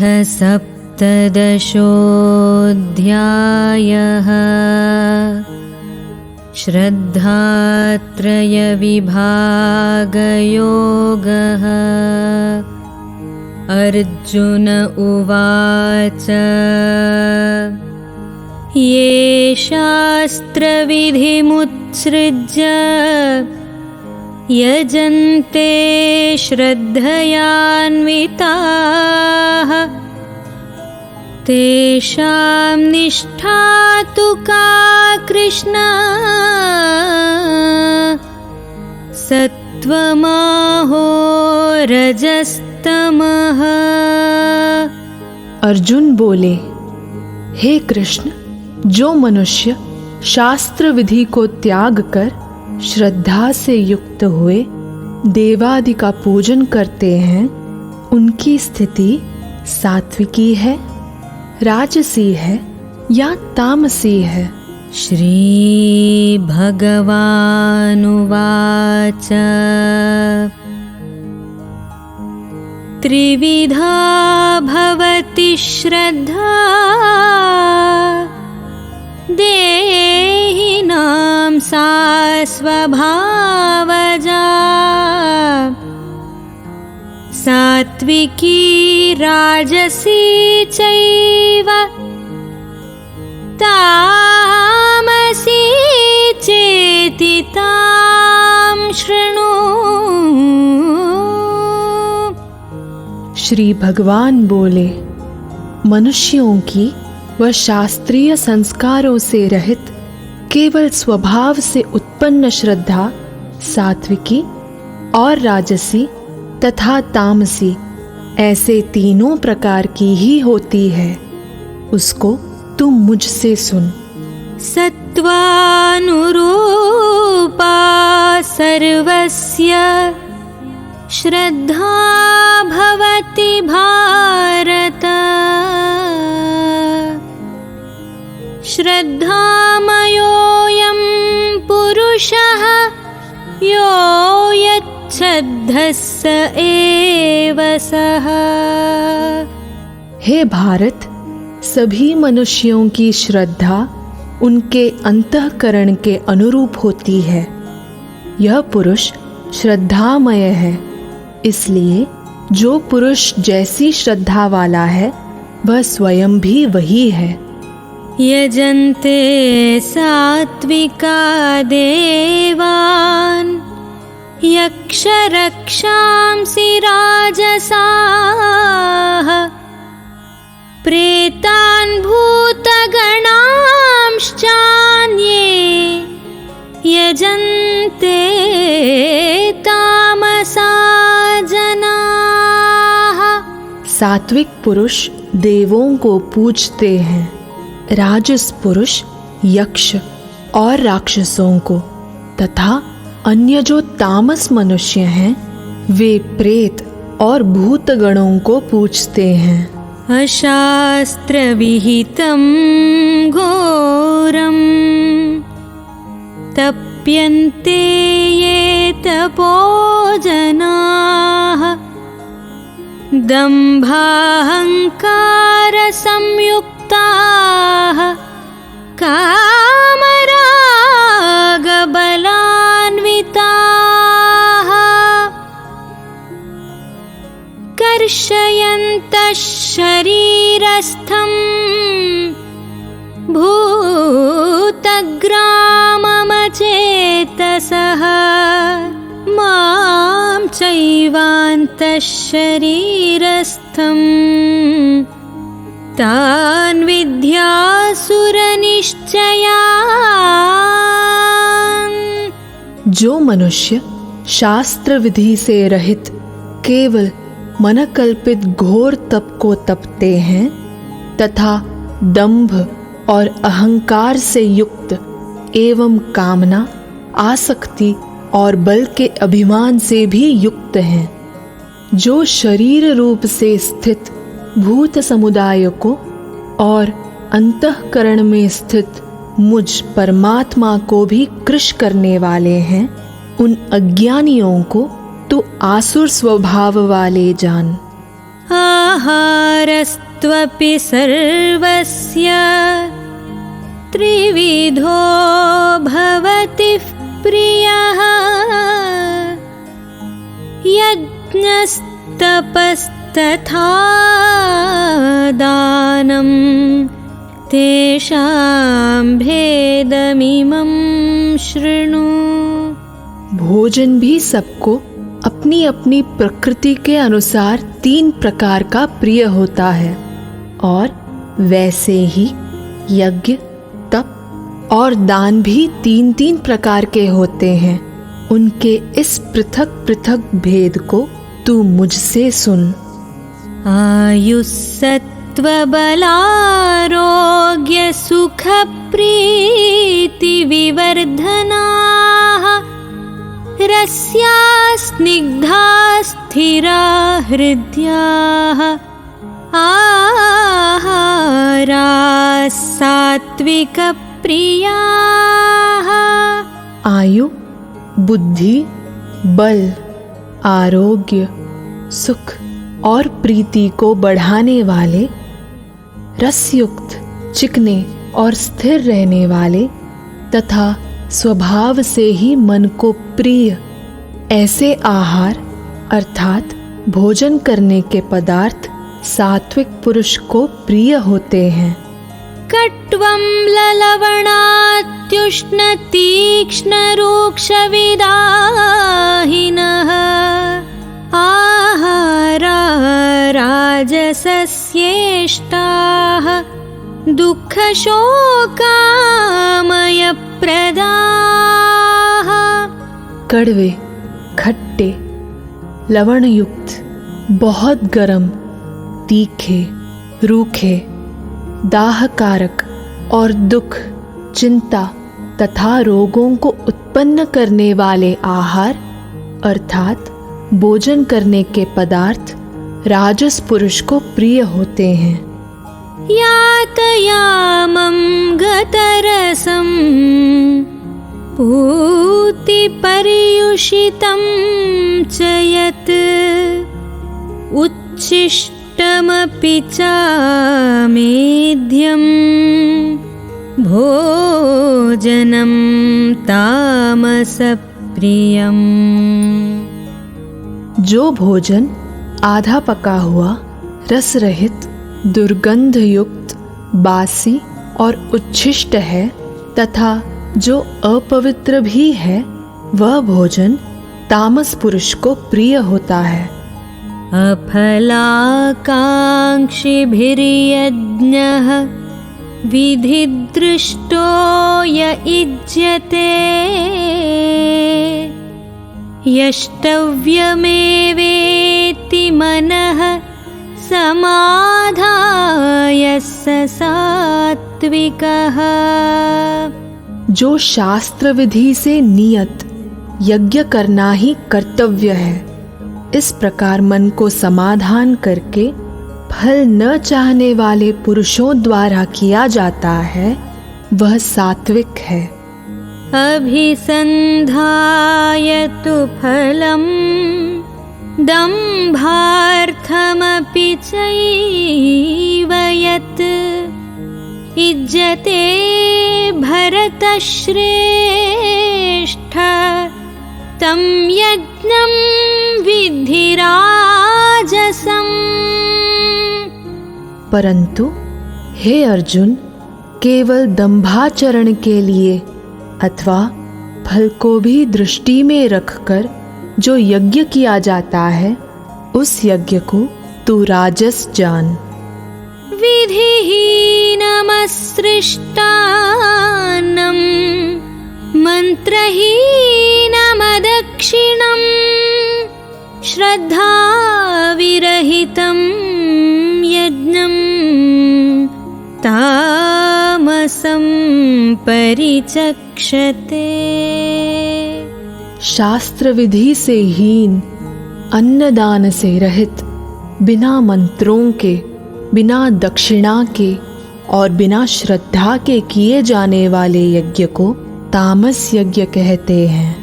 सप्तदशोऽध्यायः। श्रद्धात्रयविभागयोगः। अर्जुन उवाच ये शास्त्रविधिमुत्सृज्य यजन्ते श्रद्धयान्विताः तेषां निष्ठा तु का कृष्ण सत्त्वमाहो रजस्तमः। अर्जुन बोले, हे कृष्ण, जो मनुष्य शास्त्र विधि को त्याग कर श्रद्धा से युक्त हुए देवादि का पूजन करते हैं, उनकी स्थिति सात्विकी है, राजसी है या तामसी है। श्री भगवानुवाच त्रिविधा भवति श्रद्धा देहिनां सा स्वभावजा सात्विकी राजसी चैव तामसी चेति तां शृणु। श्री भगवान बोले, मनुष्यों की व शास्त्रीय संस्कारों से रहित केवल स्वभाव से उत्पन्न श्रद्धा सात्विकी और राजसी तथा तामसी ऐसे तीनों प्रकार की ही होती है। उसको तुम मुझसे सुन। सत्त्वानुरूपा सर्वस्य श्रद्धा भवति भारत श्रद्धामयोऽयं पुरुषः यो यच्छ्रद्धः स एव सः। हे भारत, सभी मनुष्यों की श्रद्धा उनके अंतःकरण के अनुरूप होती है। यह पुरुष श्रद्धामय है, इसलिए जो पुरुष जैसी श्रद्धा वाला है वह स्वयं भी वही है। यजन्ते सात्विका देवान् यक्षरक्षांसि राजसाः प्रेतान् भूतगणांश्चान्ये यजन्ते तामसा जनाः। सात्विक पुरुष देवों को पूजते हैं, राजस पुरुष यक्ष और राक्षसों को तथा अन्य जो तामस मनुष्य हैं वे प्रेत और भूतगणों को पूजते हैं। अशास्त्रविहितं घोरं तप्यन्ते ये तपो जनाः दम्भाहङ्कारसंयुक्ताः कामरागबलान्विताः कर्षयन्तः शरीरस्थं भूतग्राममचेतसः मां चैवान्तः शरीरस्थं तान् विद्यासुरनिश्चयान्। जो मनुष्य शास्त्र विधि से रहित केवल मनकल्पित घोर तप को तपते हैं तथा दंभ और अहंकार से युक्त एवं कामना, आसक्ति और बल के अभिमान से भी युक्त हैं, जो शरीर रूप से स्थित भूत समुदाय को और अंतःकरण में स्थित मुझ परमात्मा को भी कृश करने वाले हैं, उन अज्ञानियों को तो आसुर स्वभाव वाले जान। आहारस्त्वपि सर्वस्य त्रिविधो भवति प्रियः यज्ञस्तपस्तथा दानं तेषां भेदमिमं शृणु। भोजन भी सबको अपनी अपनी प्रकृति के अनुसार 3 प्रकार का प्रिय होता है और वैसे ही यज्ञ, तप और दान भी 3-3 प्रकार के होते हैं। उनके इस पृथक पृथक भेद को तू मुझसे सुन। आयुस्सत्त्वबलारोग्य सुख प्रीति विवर्धनाः रस्या स्निग्धा स्थिरा हृद्याः आहाराः सात्विक प्रियाः। आयु, बुद्धि, बल, आरोग्य, सुख और प्रीति को बढ़ाने वाले, रसयुक्त, चिकने और स्थिर रहने वाले तथा स्वभाव से ही मन को प्रिय ऐसे आहार अर्थात भोजन करने के पदार्थ सात्विक पुरुष को प्रिय होते हैं। कट्वं ललवणात्युष्ण तीक्ष्ण रूक्ष विदाहिनः आहारा राजसस्येष्टाः दुःख शोकामय प्रदाः। कड़वे, खट्टे, लवण युक्त, बहुत गर्म, तीखे, रूखे, दाहकारक और दुख, चिंता तथा रोगों को उत्पन्न करने वाले आहार अर्थात भोजन करने के पदार्थ राजस पुरुष को प्रिय होते हैं। यातयामं गतरसं पूतिपर्युषितं च यत् उच्छिष्टमपि चामेध्यं भोजनं तामसप्रियम्। जो भोजन आधा पका हुआ, रस रहित, दुर्गंध युक्त, बासी और उच्छिष्ट है तथा जो अपवित्र भी है, वह भोजन तामस पुरुष को प्रिय होता है। अफलाकांक्षिभिर्यज्ञः विधिदृष्टो य इज्यते यष्टव्यमेवेति मनः समाधाय स सात्विकः। जो शास्त्र विधि से नियत यज्ञ करना ही कर्तव्य है, इस प्रकार मन को समाधान करके फल न चाहने वाले पुरुषों द्वारा किया जाता है, वह सात्विक है। अभिसन्धाय तु फलं दम्भार्थमपि चैव यत् इज्जते भरतश्रेष्ठ तं यज्ञं विद्धि राजसम्। परंतु हे अर्जुन, केवल दंभाचरण के लिए अथवा फल को भी दृष्टि में रखकर जो यज्ञ किया जाता है, उस यज्ञ को तू राजस जान। विधिहीनमसृष्टान्नं मन्त्रहीनमदक्षिणं श्रद्धाविरहितं यज्ञं तामसं परिचक्षते। शास्त्र विधि से हीन, अन्नदान से रहित, बिना मंत्रों के, बिना दक्षिणा के और बिना श्रद्धा के किए जाने वाले यज्ञ को तामस यज्ञ कहते हैं।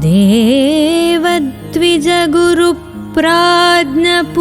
देवद्विजगुरुप्राज्ञ प्राज्ञपूजनं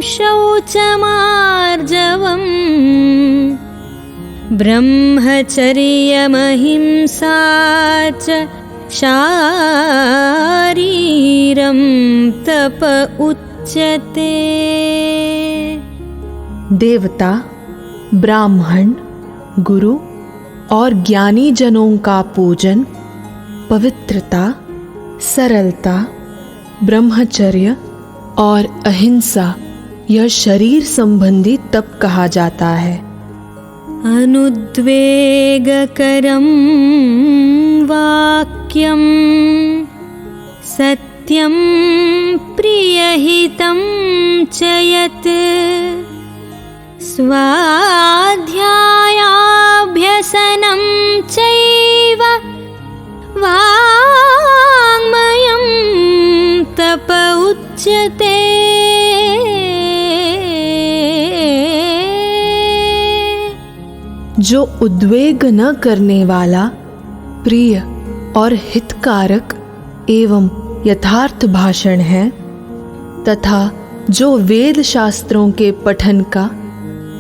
शौचमार्जवम् ब्रह्मचर्यमहिंसा च शारीरं तप उच्यते। देवता, ब्राह्मण, गुरु और ज्ञानी जनों का पूजन, पवित्रता, सरलता, ब्रह्मचर्य और अहिंसा यह शरीर संबंधी तप कहा जाता है। अनुद्वेगकरं वाक्यं सत्यं प्रियहितं च यत् स्वाध्यायाभ्यसनं चैव वाङ्मयं तप उच्यते। जो उद्वेग न करने वाला, प्रिय और हितकारक एवं यथार्थ भाषण है तथा जो वेद शास्त्रों के पठन का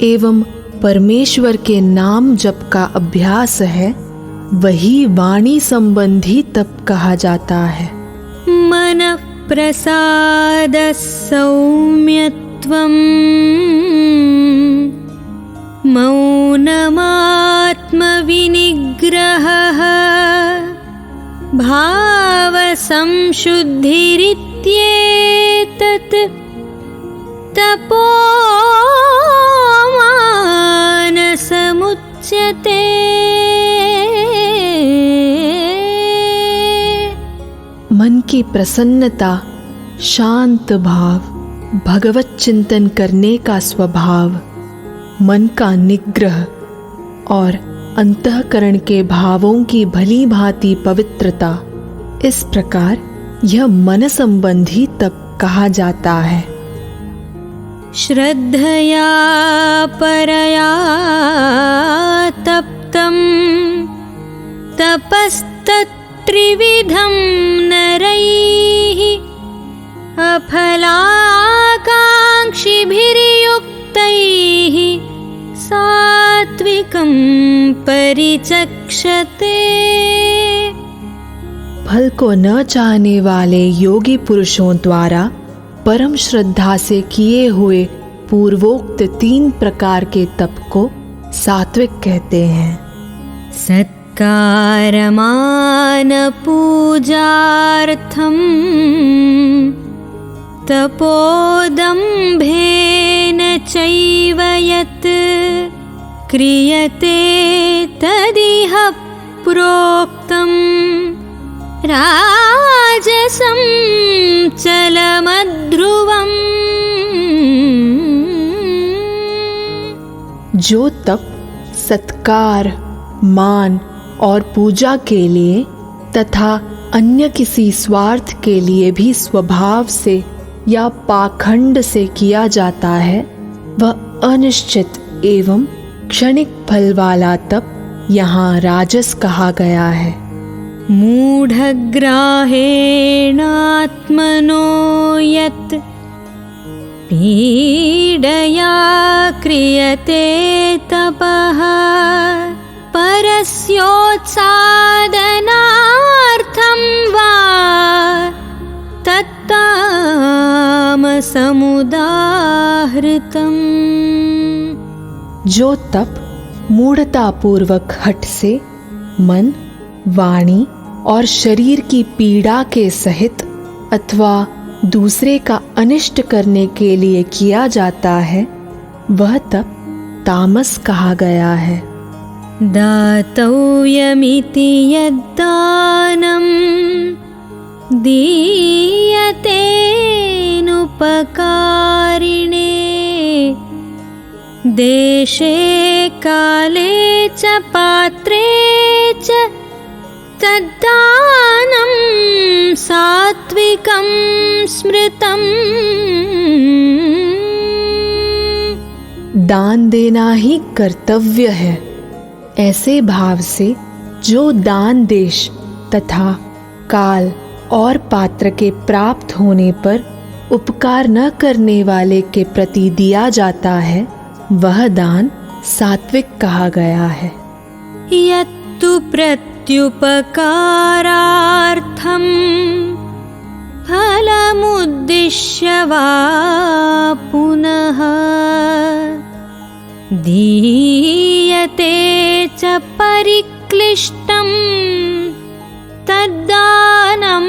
एवं परमेश्वर के नाम जप का अभ्यास है, वही वाणी संबंधी तप कहा जाता है। मनः प्रसादः सौम्यत्वम् मौनमात्मविनिग्रहः भावसंशुद्धिरित्येतत् तपो मानसमुच्यते। मन की प्रसन्नता, शांत भाव, भगवत चिंतन करने का स्वभाव, मन का निग्रह और अंतःकरण के भावों की भली भांति पवित्रता, इस प्रकार यह मन संबंधी तप कहा जाता है। श्रद्धया परया तप्तं तपस्तत्त्रिविधं नरैः अफलाकाङ्क्षिभिर्युक्तैः सात्विकं परिचक्षते। फल को न चाहने वाले योगी पुरुषों द्वारा परम श्रद्धा से किए हुए पूर्वोक्त 3 प्रकार के तप को सात्विक कहते हैं। सत्कारमान-पूजार्थं तपोदम्भेन चैव यत् क्रियते तदिह प्रोक्तं राजसं चलमध्रुवम्। जो तप सत्कार, मान और पूजा के लिए तथा अन्य किसी स्वार्थ के लिए भी स्वभाव से या पाखंड से किया जाता है, वह अनिश्चित एवं क्षणिक फल वाला तप यहाँ राजस कहा गया है। मूढग्राहेणात्मनो यत् पीडया क्रियते तपः परस्योत्सादनार्थं वा तत्तामसमुदाहृतम्। जो तप मूढ़ता पूर्वक हठ से मन, वाणी और शरीर की पीड़ा के सहित अथवा दूसरे का अनिष्ट करने के लिए किया जाता है, वह तप तामस कहा गया है। दातव्यमिति यद्दानं दीयतेनुपकारिणे देशे काले च पात्रे च तद्दानं सात्विकं स्मृतम्। दान देना ही कर्तव्य है, ऐसे भाव से जो दान देश तथा काल और पात्र के प्राप्त होने पर उपकार न करने वाले के प्रति दिया जाता है, वह दान सात्विक कहा गया है। यत्तु प्रत्युपकारार्थं फलमुद्दिश्य वा पुनः दीयते च परिक्लिष्टं तद्दानं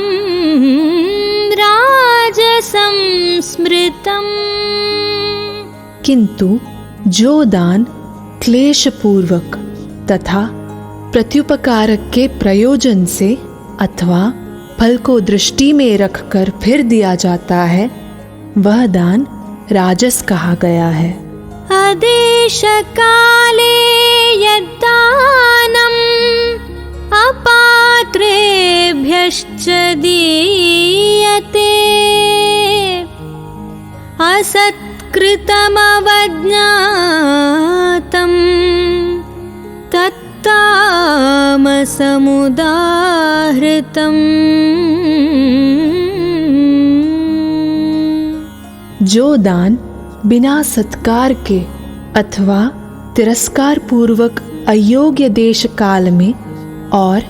राजसं स्मृतम्। किंतु जो दान क्लेशपूर्वक तथा प्रत्युपकारक के प्रयोजन से अथवा फल को दृष्टि में रखकर फिर दिया जाता है, वह दान राजस कहा गया है। आदेश काले यद्दानम् अपात्रेभ्यश्च दीयते असत्कृतमवज्ञातं तत्तामसमुदाहृतम्। जो दान बिना सत्कार के अथवा तिरस्कार पूर्वक अयोग्य देश काल में और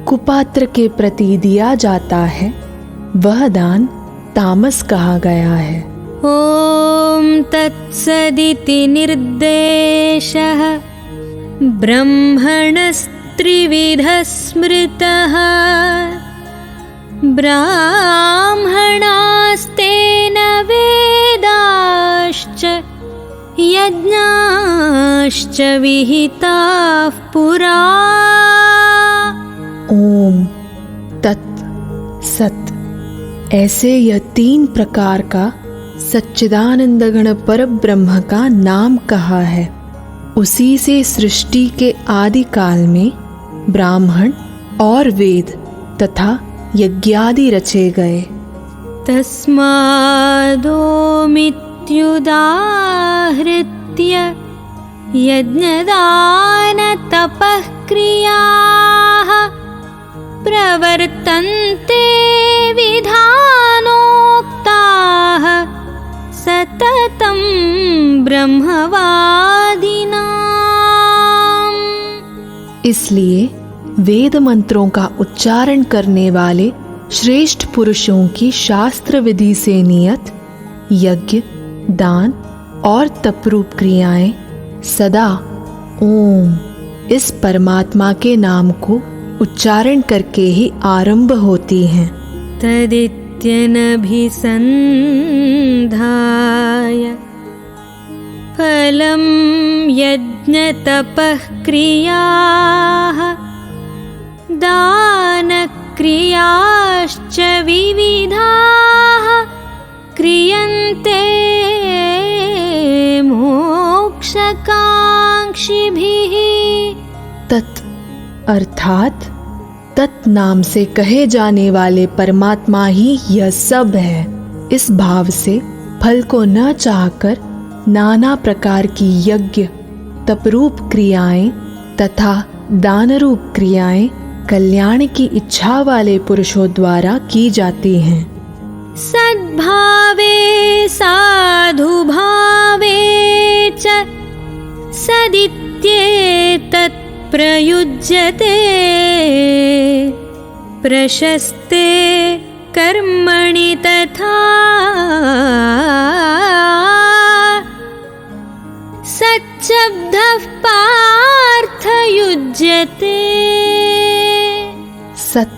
कुपात्र के प्रति दिया जाता है, वह दान तामस कहा गया है। ॐ तत्सदिति निर्देशः ब्रह्मणस्त्रिविधः स्मृतः ब्राह्मणास्तेन वेदाश्च यज्ञाश्च विहिताः पुरा। ओम तत् सत, ऐसे यह 3 प्रकार का सच्चिदानंद गण पर ब्रह्म का नाम कहा है। उसी से सृष्टि के आदि काल में ब्राह्मण और वेद तथा यज्ञादि रचे गए। तस्मादोमित्युदाहृत्य यज्ञदान तपः क्रियाः प्रवर्तन्ते विधानोक्ताः सततं ब्रह्मवादिनाम्। इसलिए वेद मंत्रों का उच्चारण करने वाले श्रेष्ठ पुरुषों की शास्त्र विधि से नियत यज्ञ, दान और तपरूप क्रियाएं सदा ओम इस परमात्मा के नाम को उच्चारण करके ही आरंभ होती हैं। तदित्यनभिसन्धाय फलं यज्ञतपः क्रियाः दानक्रियाश्च विविधाः क्रियन्ते मोक्षकांक्षिभिः। तत् अर्थात तत् नाम से कहे जाने वाले परमात्मा ही यह सब है। इस भाव से फल को न चाहकर नाना प्रकार की यज्ञ, तपरूप क्रियाएं तथा दानरूप क्रियाएं कल्याण की इच्छा वाले पुरुषों द्वारा की जाती हैं। सद्भावे साधुभावे च सदित्येतत् प्रयुज्यते प्रशस्ते कर्मणि तथा सच्चब्दः पार्थ युज्यते। सत,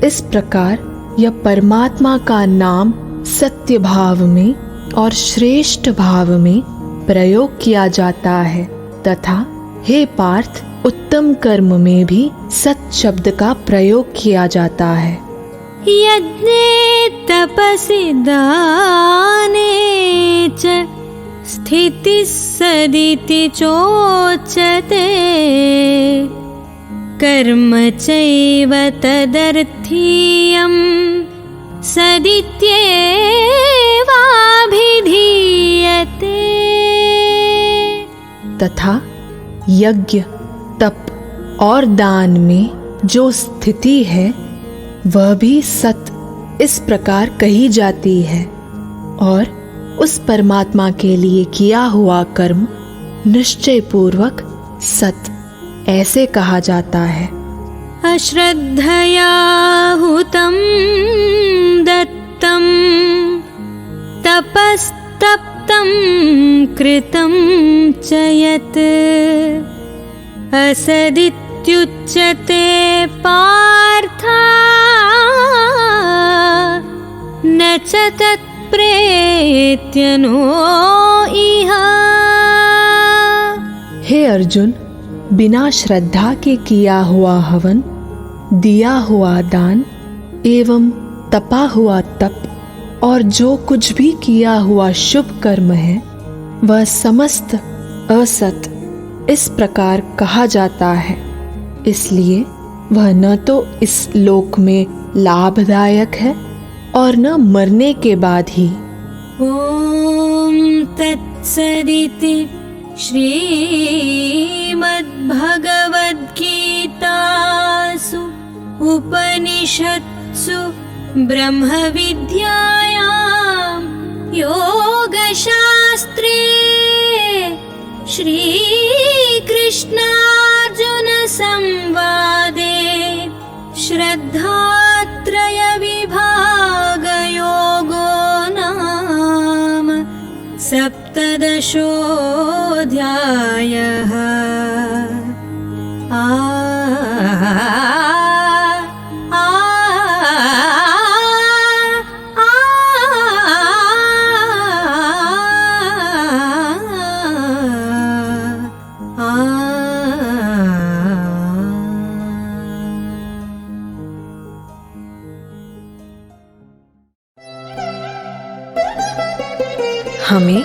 इस प्रकार यह परमात्मा का नाम सत्य भाव में और श्रेष्ठ भाव में प्रयोग किया जाता है तथा हे पार्थ, उत्तम कर्म में भी सत शब्द का प्रयोग किया जाता है। यज्ञे तपसि दाने च स्थितिः सदिति चोच्यते कर्म चैव तदर्थीयं सदित्येवाभिधीयते। तथा यज्ञ, तप और दान में जो स्थिति है वह भी सत इस प्रकार कही जाती है और उस परमात्मा के लिए किया हुआ कर्म निश्चय पूर्वक सत ऐसे कहा जाता है। अश्रद्धया हुतं दत्तं तपस्तप्तं कृतं च यत् असदित्युच्यते पार्थ न च तत्प्रेत्य नो इह। हे अर्जुन, बिना श्रद्धा के किया हुआ हवन, दिया हुआ दान एवं तपा हुआ तप और जो कुछ भी किया हुआ शुभ कर्म है वह समस्त असत इस प्रकार कहा जाता है। इसलिए वह न तो इस लोक में लाभदायक है और न मरने के बाद ही। ॐ तत्सदिति श्रीमद्भगवद्गीतासु उपनिषत्सु ब्रह्मविद्यायां योगशास्त्रे श्रीकृष्णार्जुनसंवादे श्रद्धात्रयविभागयोगो नाम सप्तदशोऽध्यायः। हमें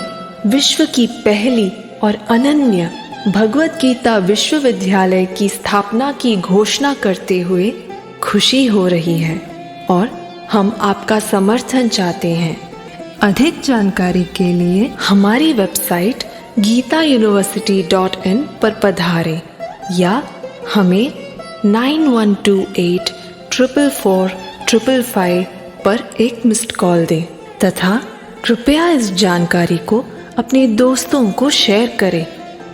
विश्व की पहली और अनन्य भगवत गीता विश्वविद्यालय की स्थापना की घोषणा करते हुए खुशी हो रही है और हम आपका समर्थन चाहते हैं। अधिक जानकारी के लिए हमारी वेबसाइट gitauniversity.in पर पधारें या हमें 9128444555 पर एक मिस्ड कॉल दें तथा कृपया इस जानकारी को अपने दोस्तों को शेयर करें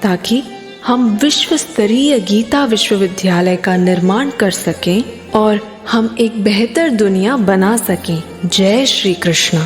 ताकि हम विश्व स्तरीय गीता विश्वविद्यालय का निर्माण कर सकें और हम एक बेहतर दुनिया बना सकें। जय श्री कृष्ण।